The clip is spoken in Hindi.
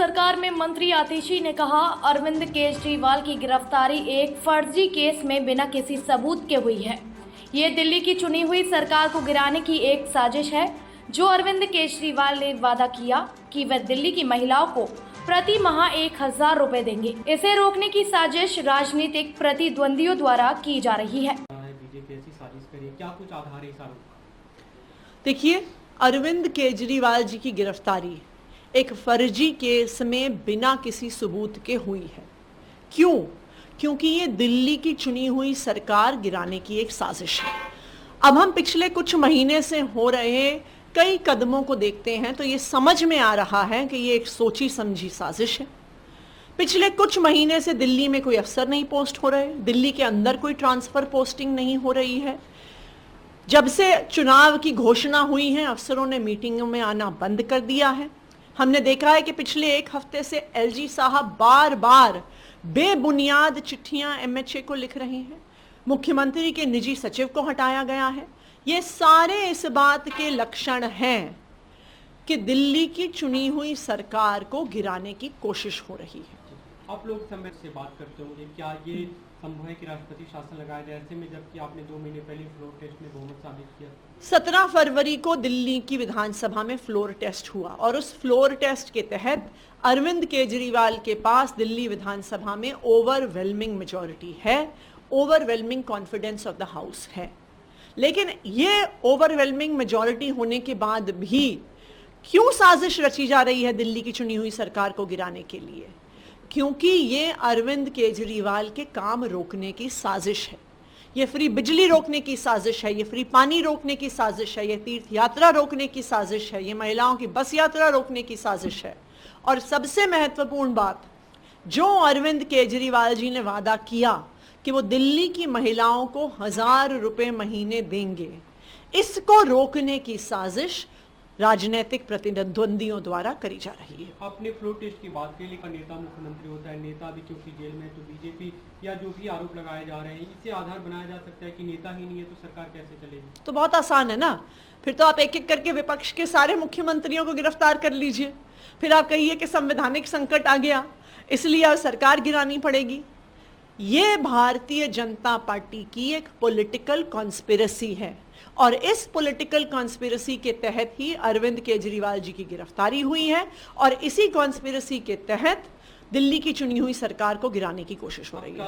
सरकार में मंत्री आतिशी ने कहा, अरविंद केजरीवाल की गिरफ्तारी एक फर्जी केस में बिना किसी सबूत के हुई है। ये दिल्ली की चुनी हुई सरकार को गिराने की एक साजिश है। जो अरविंद केजरीवाल ने वादा किया कि वह दिल्ली की महिलाओं को प्रति माह 1000 रुपए देंगे, इसे रोकने की साजिश राजनीतिक प्रतिद्वंदियों द्वारा की जा रही है। बीजेपी ऐसी साजिश करी, क्या कुछ आधार है इस आरोप का? देखिए, अरविंद केजरीवाल जी की गिरफ्तारी एक फर्जी केस में बिना किसी सबूत के हुई है। क्यों? क्योंकि ये दिल्ली की चुनी हुई सरकार गिराने की एक साजिश है। अब हम पिछले कुछ महीने से हो रहे कई कदमों को देखते हैं तो ये समझ में आ रहा है कि ये एक सोची समझी साजिश है। पिछले कुछ महीने से दिल्ली में कोई अफसर नहीं पोस्ट हो रहे, दिल्ली के अंदर कोई ट्रांसफर पोस्टिंग नहीं हो रही है। जब से चुनाव की घोषणा हुई है, अफसरों ने मीटिंगों में आना बंद कर दिया है। हमने देखा है कि पिछले एक हफ्ते से एलजी साहब बार बार बेबुनियाद चिट्ठियां एमएचए को लिख रहे हैं। मुख्यमंत्री के निजी सचिव को हटाया गया है। ये सारे इस बात के लक्षण हैं कि दिल्ली की चुनी हुई सरकार को गिराने की कोशिश हो रही है। आप लोग समय से बात करते होंगे, क्या ये संभव है कि राष्ट्रपति शासन लगाया जाए ऐसे में, जबकि आपने 2 महीने पहले फ्लोर टेस्ट में बहुमत साबित किया? 17 फरवरी को दिल्ली की विधानसभा में फ्लोर टेस्ट हुआ और उस फ्लोर टेस्ट के तहत अरविंद केजरीवाल के पास दिल्ली विधानसभा में ओवरवेलमिंग मेजॉरिटी है, overwhelming confidence of the house है। लेकिन ये ओवरवेलमिंग मेजॉरिटी होने के बाद भी क्यों साजिश रची जा रही है दिल्ली की चुनी हुई सरकार को गिराने के लिए? क्योंकि ये अरविंद केजरीवाल के काम रोकने की साजिश है। ये फ्री बिजली रोकने की साजिश है, ये फ्री पानी रोकने की साजिश है, ये तीर्थ यात्रा रोकने की साजिश है, ये महिलाओं की बस यात्रा रोकने की साजिश है। और सबसे महत्वपूर्ण बात, जो अरविंद केजरीवाल जी ने वादा किया कि वो दिल्ली की महिलाओं को 1000 रुपए महीने देंगे, इसको रोकने की साजिश राजनीतिक प्रतिद्वंदियों द्वारा करी जा रही है। आपने फ्लोर टेस्ट की बात की, लेकिन नेता मुख्यमंत्री होता है, नेता भी क्योंकि जेल में, तो बीजेपी या जो भी आरोप लगाए जा रहे हैं, इससे आधार बनाया जा सकता है कि नेता ही नहीं है तो सरकार कैसे चलेगी? तो बहुत आसान है ना, फिर तो आप एक एक करके विपक्ष के सारे मुख्यमंत्रियों को गिरफ्तार कर लीजिए। फिर आप कहिए कि संवैधानिक संकट आ गया इसलिए अब सरकार गिरानी पड़ेगी। ये भारतीय जनता पार्टी की एक पॉलिटिकल कॉन्स्पिरेसी है और इस पॉलिटिकल कॉन्स्पिरेसी के तहत ही अरविंद केजरीवाल जी की गिरफ्तारी हुई है और इसी कॉन्स्पिरेसी के तहत दिल्ली की चुनी हुई सरकार को गिराने की कोशिश हो रही है।